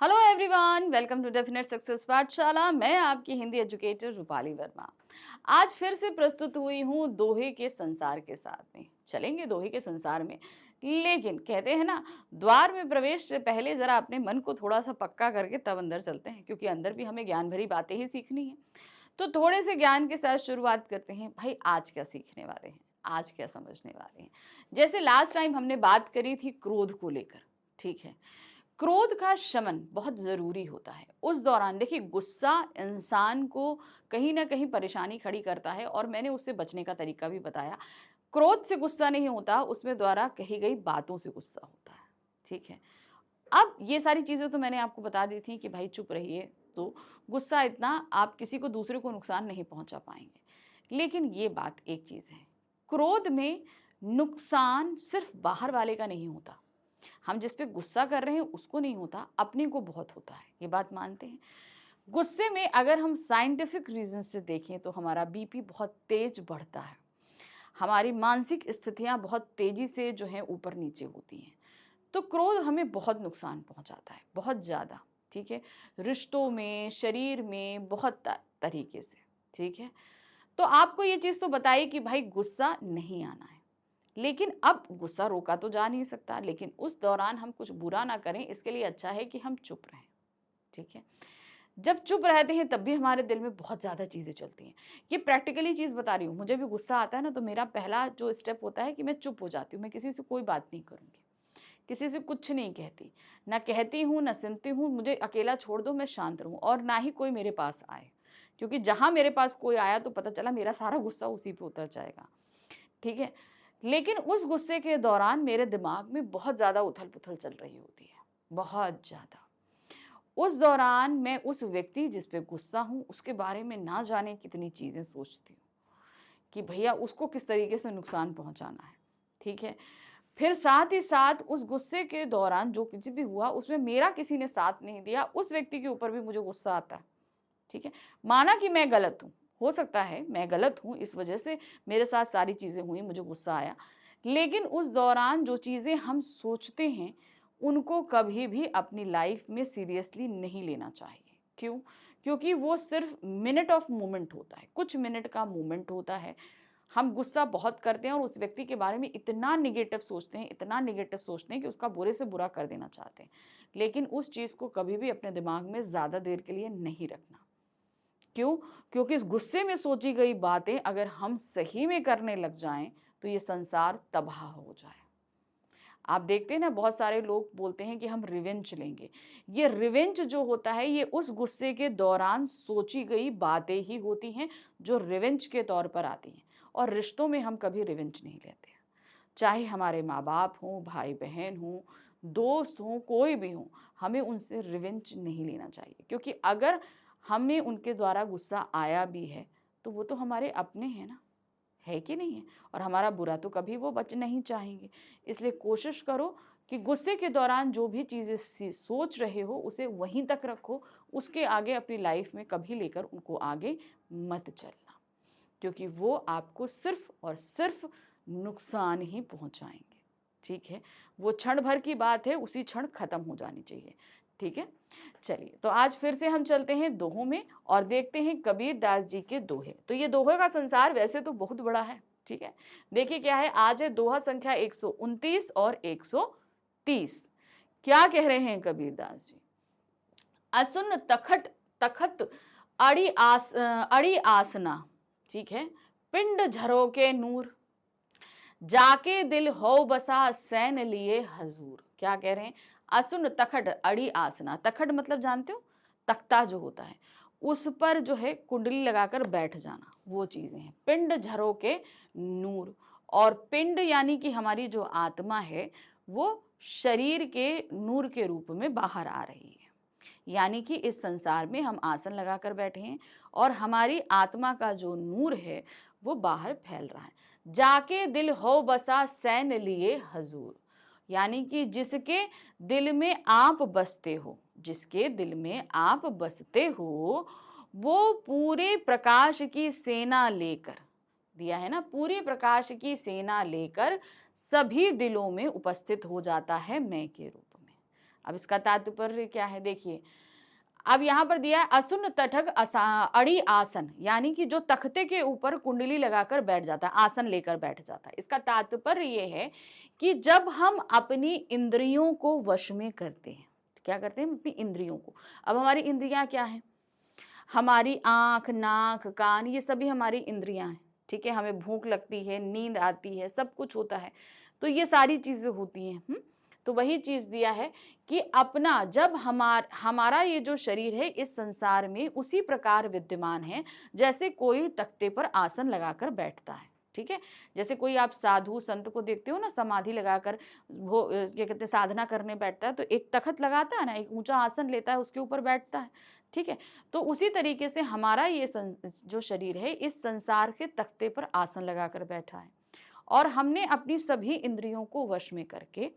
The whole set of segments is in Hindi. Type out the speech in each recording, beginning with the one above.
Hello everyone, welcome to definite success Pathshala. मैं आपकी हिंदी एजुकेटर रूपाली वर्मा आज फिर से प्रस्तुत हुई हूँ दोहे के संसार के साथ में। चलेंगे दोहे के संसार में, लेकिन कहते हैं ना, द्वार में प्रवेश से पहले जरा अपने मन को थोड़ा सा पक्का करके तब अंदर चलते हैं, क्योंकि अंदर भी हमें ज्ञान भरी बातें ही सीखनी है। तो थोड़े से ज्ञान के साथ शुरुआत करते हैं। भाई, आज क्या सीखने वाले हैं, आज क्या समझने वाले हैं। जैसे लास्ट टाइम हमने बात करी थी क्रोध को लेकर, ठीक है। क्रोध का शमन बहुत ज़रूरी होता है। उस दौरान देखिए, गुस्सा इंसान को कहीं न कहीं परेशानी खड़ी करता है, और मैंने उससे बचने का तरीका भी बताया। क्रोध से गुस्सा नहीं होता, उसमें द्वारा कही गई बातों से गुस्सा होता है, ठीक है। अब ये सारी चीज़ें तो मैंने आपको बता दी थी कि भाई चुप रहिए, तो गुस्सा इतना आप किसी को दूसरे को नुकसान नहीं पहुँचा पाएँगे। लेकिन ये बात एक चीज़ है, क्रोध में नुकसान सिर्फ़ बाहर वाले का नहीं होता। हम जिस पे गुस्सा कर रहे हैं उसको नहीं होता, अपने को बहुत होता है। ये बात मानते हैं। गुस्से में अगर हम साइंटिफिक रीजन से देखें तो हमारा बीपी बहुत तेज बढ़ता है, हमारी मानसिक स्थितियां बहुत तेजी से जो है ऊपर नीचे होती हैं। तो क्रोध हमें बहुत नुकसान पहुंचाता है, बहुत ज़्यादा, ठीक है। रिश्तों में, शरीर में, बहुत तरीके से, ठीक है। तो आपको ये चीज़ तो बताइए कि भाई गुस्सा नहीं आना है, लेकिन अब गुस्सा रोका तो जा नहीं सकता, लेकिन उस दौरान हम कुछ बुरा ना करें, इसके लिए अच्छा है कि हम चुप रहें, ठीक है। जब चुप रहते हैं तब भी हमारे दिल में बहुत ज़्यादा चीज़ें चलती हैं। ये प्रैक्टिकली चीज़ बता रही हूँ। मुझे भी गुस्सा आता है ना, तो मेरा पहला जो स्टेप होता है कि मैं चुप हो जाती हूँ। मैं किसी से कोई बात नहीं करूँगी, किसी से कुछ नहीं कहती, ना कहती हूँ ना सुनती हूँ। मुझे अकेला छोड़ दो, मैं शांत रहूँ, और ना ही कोई मेरे पास आए, क्योंकि जहाँ मेरे पास कोई आया तो पता चला मेरा सारा गुस्सा उसी पे उतर जाएगा, ठीक है। लेकिन उस गुस्से के दौरान मेरे दिमाग में बहुत ज़्यादा उथल-पुथल चल रही होती है, बहुत ज़्यादा। उस दौरान मैं उस व्यक्ति जिस पे गुस्सा हूँ, उसके बारे में ना जाने कितनी चीज़ें सोचती हूँ कि भैया उसको किस तरीके से नुकसान पहुँचाना है, ठीक है। फिर साथ ही साथ उस गुस्से के दौरान जो कुछ भी हुआ, उसमें मेरा किसी ने साथ नहीं दिया, उस व्यक्ति के ऊपर भी मुझे गुस्सा आता है, ठीक है। माना कि मैं गलत हूँ, हो सकता है मैं गलत हूँ, इस वजह से मेरे साथ सारी चीज़ें हुई, मुझे गुस्सा आया। लेकिन उस दौरान जो चीज़ें हम सोचते हैं, उनको कभी भी अपनी लाइफ में सीरियसली नहीं लेना चाहिए। क्यों? क्योंकि वो सिर्फ मिनट ऑफ मोमेंट होता है, कुछ मिनट का मोमेंट होता है। हम गुस्सा बहुत करते हैं और उस व्यक्ति के बारे में इतना नेगेटिव सोचते हैं, इतना नेगेटिव सोचते हैं कि उसका बुरे से बुरा कर देना चाहते हैं। लेकिन उस चीज़ को कभी भी अपने दिमाग में ज़्यादा देर के लिए नहीं रखना। क्यों? क्योंकि इस गुस्से में सोची गई बातें अगर हम सही में करने लग जाएं, तो ये संसार तबाह हो जाए। आप देखते हैं ना, बहुत सारे लोग बोलते हैं कि हम रिवेंज लेंगे। ये रिवेंज जो होता है, ये उस गुस्से के दौरान सोची गई बातें ही होती हैं, जो रिवेंज के तौर पर आती हैं। और रिश्तों में हम कभी रिवेंज नहीं लेते, चाहे हमारे माँ बाप हों, भाई बहन हों, दोस्त हों, कोई भी हों। हमें उनसे रिवेंज नहीं लेना चाहिए, क्योंकि अगर हमें उनके द्वारा गुस्सा आया भी है, तो वो तो हमारे अपने हैं ना, है कि नहीं है। और हमारा बुरा तो कभी वो बच नहीं चाहेंगे। इसलिए कोशिश करो कि गुस्से के दौरान जो भी चीज़ें सोच रहे हो, उसे वहीं तक रखो। उसके आगे अपनी लाइफ में कभी लेकर उनको आगे मत चलना, क्योंकि वो आपको सिर्फ और सिर्फ नुकसान ही पहुंचाएंगे, ठीक है। वो क्षण भर की बात है, उसी क्षण खत्म हो जानी चाहिए, ठीक है। चलिए, तो आज फिर से हम चलते हैं दोहों में और देखते हैं कबीर दास जी के दोहे। तो ये दोहे का संसार वैसे तो बहुत बड़ा है, ठीक है। देखिए क्या है, आज है दोहा संख्या 129 और 130। क्या कह रहे हैं कबीर दास जी? असुन तखट तखत अड़ी आसना, ठीक है। पिंड झरोके नूर, जाके दिल हो बसा सैन लिए हजूर। क्या कह रहे हैं? असुन तखट अड़ी आसना। तखट मतलब जानते हो, तख्ता जो होता है, उस पर जो है कुंडली लगाकर बैठ जाना, वो चीजें हैं। पिंड झरोके नूर, और पिंड यानी कि हमारी जो आत्मा है, वो शरीर के नूर के रूप में बाहर आ रही है। यानी कि इस संसार में हम आसन लगाकर बैठे हैं, और हमारी आत्मा का जो नूर है वो बाहर फैल रहा है। जाके दिल हो बसा सैन लिए हजूर, यानी कि जिसके दिल में आप बसते हो, जिसके दिल में आप बसते हो, वो पूरे प्रकाश की सेना लेकर, दिया है ना, पूरे प्रकाश की सेना लेकर सभी दिलों में उपस्थित हो जाता है मैं के रूप में। अब इसका तात्पर्य क्या है देखिए, अब यहाँ पर दिया है असुन तटक अड़ी आसन, यानी कि जो तख्ते के ऊपर कुंडली लगाकर बैठ जाता है, आसन लेकर बैठ जाता है। इसका तात्पर्य ये है कि जब हम अपनी इंद्रियों को वश में करते हैं, क्या करते हैं, अपनी इंद्रियों को। अब हमारी इंद्रियां क्या है, हमारी आंख, नाक, कान, ये सभी हमारी इंद्रियां हैं, ठीक है। हमें भूख लगती है, नींद आती है, सब कुछ होता है, तो ये सारी चीजें होती हैं। तो वही चीज दिया है कि अपना जब हमारा ये जो शरीर है इस संसार में उसी प्रकार विद्यमान है जैसे कोई तख्ते पर आसन लगाकर बैठता है, ठीक है। जैसे कोई आप साधु संत को देखते हो ना, समाधि लगाकर वो क्या कहते हैं साधना करने बैठता है, तो एक तख्त लगाता है ना, एक ऊंचा आसन लेता है, उसके ऊपर बैठता है, ठीक है। तो उसी तरीके से हमारा ये जो शरीर है इस संसार के तख्ते पर आसन लगाकर बैठा है, और हमने अपनी सभी इंद्रियों को वश में करके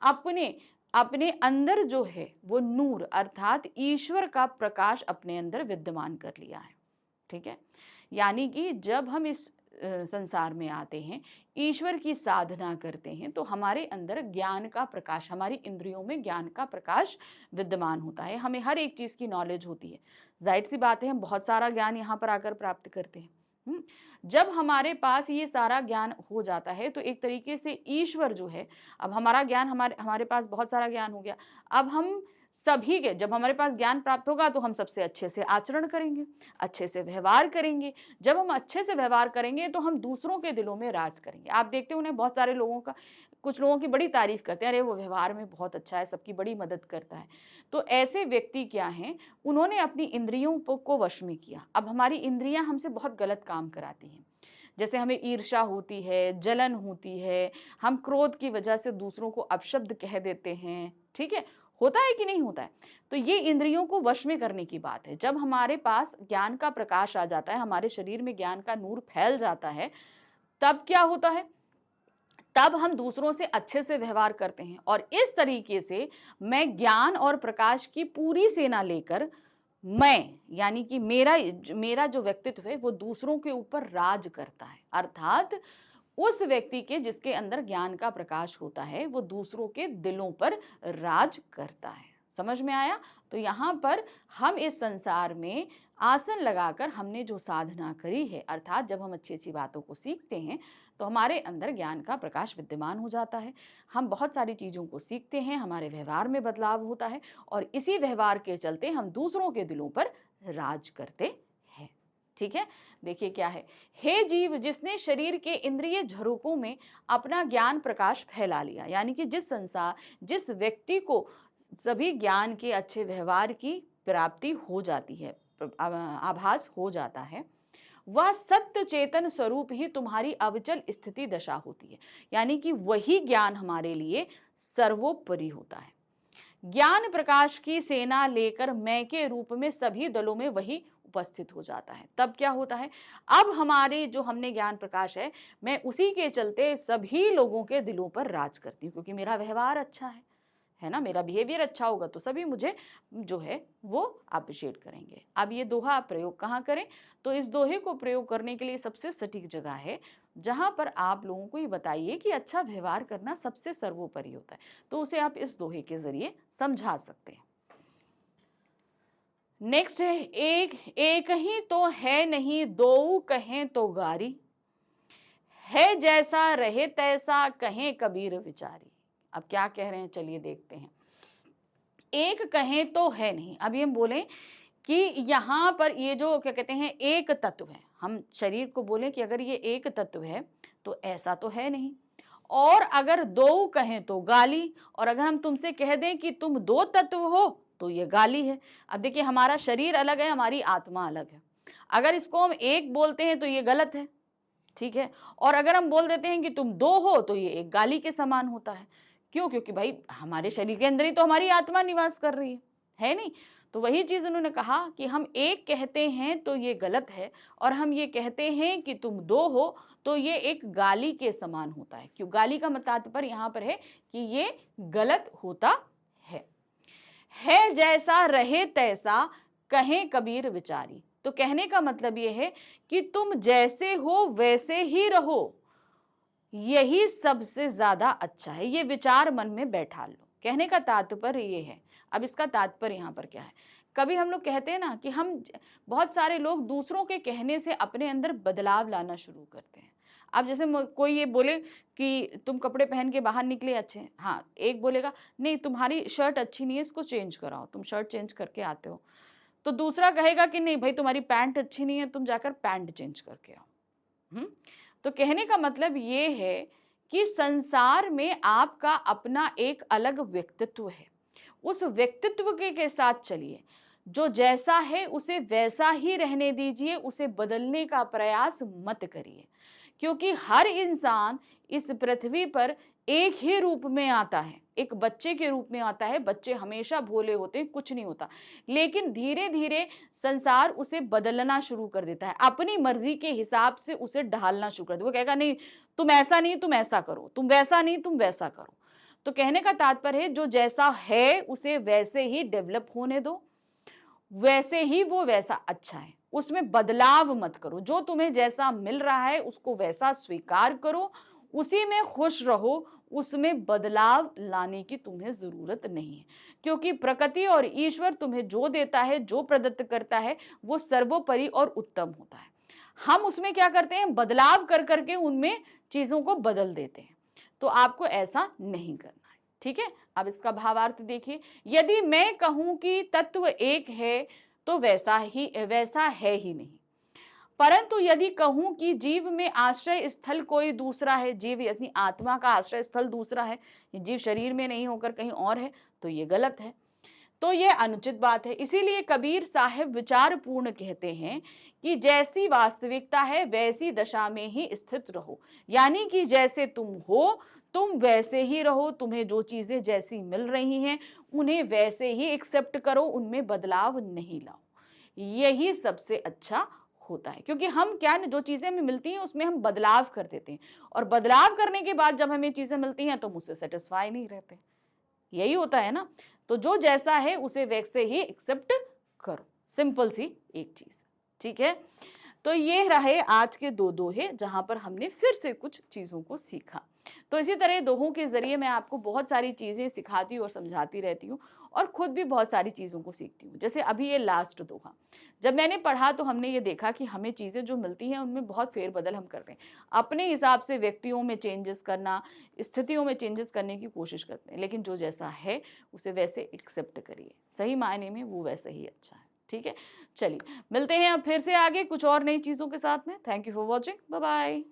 अपने अंदर जो है वो नूर अर्थात ईश्वर का प्रकाश अपने अंदर विद्यमान कर लिया है, ठीक है। यानी कि जब हम इस संसार में आते हैं, ईश्वर की साधना करते हैं, तो हमारे अंदर ज्ञान का प्रकाश, हमारी इंद्रियों में ज्ञान का प्रकाश विद्यमान होता है। हमें हर एक चीज की नॉलेज होती है, जाहिर सी बात है हम बहुत सारा ज्ञान यहाँ पर आकर प्राप्त करते हैं। जब हमारे पास ये सारा ज्ञान हो जाता है तो एक तरीके से ईश्वर जो है, अब हमारा ज्ञान हमारे पास बहुत सारा ज्ञान हो गया, अब हम सभी के जब हमारे पास ज्ञान प्राप्त होगा तो हम सबसे अच्छे से आचरण करेंगे, अच्छे से व्यवहार करेंगे। जब हम अच्छे से व्यवहार करेंगे तो हम दूसरों के दिलों में राज करेंगे। आप देखते हो ना, बहुत सारे लोगों का, कुछ लोगों की बड़ी तारीफ करते हैं, अरे वो व्यवहार में बहुत अच्छा है, सबकी बड़ी मदद करता है। तो ऐसे व्यक्ति क्या हैं, उन्होंने अपनी इंद्रियों को वश में किया। अब हमारी इंद्रियां हमसे बहुत गलत काम कराती हैं, जैसे हमें ईर्ष्या होती है, जलन होती है, हम क्रोध की वजह से दूसरों को अपशब्द कह देते हैं, ठीक है, होता है कि नहीं होता है। तो ये इंद्रियों को वश में करने की बात है। जब हमारे पास ज्ञान का प्रकाश आ जाता है, हमारे शरीर में ज्ञान का नूर फैल जाता है, तब क्या होता है, तब हम दूसरों से अच्छे से व्यवहार करते हैं, और इस तरीके से मैं ज्ञान और प्रकाश की पूरी सेना लेकर मैं, यानी कि मेरा जो व्यक्तित्व है वो दूसरों के ऊपर राज करता है। अर्थात उस व्यक्ति के जिसके अंदर ज्ञान का प्रकाश होता है वो दूसरों के दिलों पर राज करता है। समझ में आया। तो यहाँ पर हम इस संसार में आसन लगाकर हमने जो साधना करी है, अर्थात जब हम अच्छी अच्छी बातों को सीखते हैं तो हमारे अंदर ज्ञान का प्रकाश विद्यमान हो जाता है। हम बहुत सारी चीज़ों को सीखते हैं, हमारे व्यवहार में बदलाव होता है, और इसी व्यवहार के चलते हम दूसरों के दिलों पर राज करते हैं। ठीक है, देखिए क्या है, हे जीव, जिसने शरीर के इंद्रिय झरोकों में अपना ज्ञान प्रकाश फैला लिया, यानी कि जिस व्यक्ति को सभी ज्ञान के अच्छे व्यवहार की प्राप्ति हो जाती है, आभास हो जाता है, वह सत्य चेतन स्वरूप ही तुम्हारी अविचल स्थिति दशा होती है। यानी कि वही ज्ञान हमारे लिए सर्वोपरि होता है। ज्ञान प्रकाश की सेना लेकर मैं के रूप में सभी दलों में वही उपस्थित हो जाता है। तब क्या होता है, अब हमारे जो हमने ज्ञान प्रकाश है, मैं उसी के चलते सभी लोगों के दिलों पर राज करती हूँ, क्योंकि मेरा व्यवहार अच्छा है ना, मेरा बिहेवियर अच्छा होगा तो सभी मुझे जो है वो अप्रिशिएट करेंगे। अब ये दोहा प्रयोग कहाँ करें, तो इस दोहे को प्रयोग करने के लिए सबसे सटीक जगह है जहां पर आप लोगों को ये बताइए कि अच्छा व्यवहार करना सबसे सर्वोपरि होता है, तो उसे आप इस दोहे के जरिए समझा सकते हैं। नेक्स्ट है, एक ही तो है नहीं, दो कहें तो गारी, है जैसा रहे तैसा कहें कबीर विचारी। अब क्या कह रहे हैं, चलिए देखते हैं। एक कहें तो है नहीं, अभी हम बोले कि यहाँ पर ये जो क्या कहते हैं एक तत्व है, हम शरीर को बोले कि अगर ये एक तत्व है तो ऐसा तो है नहीं, और अगर दो कहें तो गाली, और अगर हम तुमसे कह दें कि तुम दो तत्व हो तो ये गाली है। अब देखिए, हमारा शरीर अलग है, हमारी आत्मा अलग है। अगर इसको हम एक बोलते हैं तो ये गलत है, ठीक है, और अगर हम बोल देते हैं कि तुम दो हो तो ये एक गाली के समान होता है। क्यों? क्योंकि भाई हमारे शरीर के अंदर ही तो हमारी आत्मा निवास कर रही है नहीं। तो वही चीज उन्होंने कहा कि हम एक कहते हैं तो ये गलत है, और हम ये कहते हैं कि तुम दो हो तो ये एक गाली के समान होता है। क्यों? गाली का तात्पर्य यहाँ पर है कि ये गलत होता है जैसा रहे तैसा कहें कबीर विचारी। तो कहने का मतलब ये है कि तुम जैसे हो वैसे ही रहो, यही सबसे ज्यादा अच्छा है। ये विचार मन में बैठा लो, कहने का तात्पर्य ये है। अब इसका तात्पर्य यहाँ पर क्या है, कभी हम लोग कहते हैं ना कि बहुत सारे लोग दूसरों के कहने से अपने अंदर बदलाव लाना शुरू करते हैं। अब जैसे कोई ये बोले कि तुम कपड़े पहन के बाहर निकले अच्छे हैं, हाँ, एक बोलेगा नहीं तुम्हारी शर्ट अच्छी नहीं है, इसको चेंज कराओ, तुम शर्ट चेंज करके आते हो। तो दूसरा कहेगा कि नहीं भाई तुम्हारी पैंट अच्छी नहीं है, तुम जाकर पैंट चेंज करके आओ। तो कहने का मतलब ये है कि संसार में आपका अपना एक अलग व्यक्तित्व है, उस व्यक्तित्व के साथ चलिए। जो जैसा है उसे वैसा ही रहने दीजिए, उसे बदलने का प्रयास मत करिए, क्योंकि हर इंसान इस पृथ्वी पर एक ही रूप में आता है, एक बच्चे के रूप में आता है। बच्चे हमेशा भोले होते हैं, कुछ नहीं होता, लेकिन धीरे धीरे संसार उसे बदलना शुरू कर देता है, अपनी मर्जी के हिसाब से उसे ढालना शुरू कर देता है। वो कहेगा नहीं तुम ऐसा नहीं तुम ऐसा करो, तुम वैसा नहीं तुम वैसा करो। तो कहने का तात्पर्य है जो जैसा है उसे वैसे ही डेवलप होने दो, वैसे ही वो वैसा अच्छा है, उसमें बदलाव मत करो। जो तुम्हें जैसा मिल रहा है उसको वैसा स्वीकार करो, उसी में खुश रहो, उसमें बदलाव लाने की तुम्हें जरूरत नहीं है, क्योंकि प्रकृति और ईश्वर तुम्हें जो देता है, जो प्रदत्त करता है, वो सर्वोपरि और उत्तम होता है। हम उसमें क्या करते हैं, बदलाव कर करके उनमें चीजों को बदल देते हैं। तो आपको ऐसा नहीं करना है, ठीक है। अब इसका भावार्थ देखिए, यदि मैं कहूं कि तत्व एक है तो वैसा है ही नहीं, परंतु यदि कहूं कि जीव में आश्रय स्थल कोई दूसरा है, जीव यानी आत्मा का आश्रय स्थल दूसरा है, जीव शरीर में नहीं होकर कहीं और है, तो ये गलत है, तो ये अनुचित बात है। इसीलिए कबीर साहब विचार पूर्ण कहते हैं कि जैसी वास्तविकता है वैसी दशा में ही स्थित रहो, यानी कि जैसे तुम हो तुम वैसे ही रहो, तुम्हें जो चीजें जैसी मिल रही हैं उन्हें वैसे ही एक्सेप्ट करो, उनमें बदलाव नहीं लाओ। यही सबसे अच्छा होता है, क्योंकि हम क्या जो चीजें हमें मिलती हैं उसमें हम बदलाव कर देते हैं, और बदलाव करने के बाद जब हमें चीजें मिलती हैं तो मुझसे सेटिस्फाई नहीं रहते, यही होता है ना। तो जो जैसा है उसे वैसे ही एक्सेप्ट करो, सिंपल सी एक चीज, ठीक है। तो ये रहे आज के दो दोहे, जहां पर हमने फिर से कुछ चीजों को सीखा। तो इसी तरह दोहों के जरिए मैं आपको बहुत सारी चीजें सिखाती और समझाती रहती हूँ, और खुद भी बहुत सारी चीजों को सीखती हूँ। जैसे अभी ये लास्ट दोहा जब मैंने पढ़ा तो हमने ये देखा कि हमें चीजें जो मिलती हैं उनमें बहुत फेरबदल हम करते हैं, अपने हिसाब से व्यक्तियों में चेंजेस करना, स्थितियों में चेंजेस करने की कोशिश करते हैं, लेकिन जो जैसा है उसे वैसे एक्सेप्ट करिए, सही मायने में वो वैसे ही अच्छा है, ठीक है। चलिए मिलते हैं अब फिर से आगे कुछ और नई चीजों के साथ में। Thank you for watching, bye bye.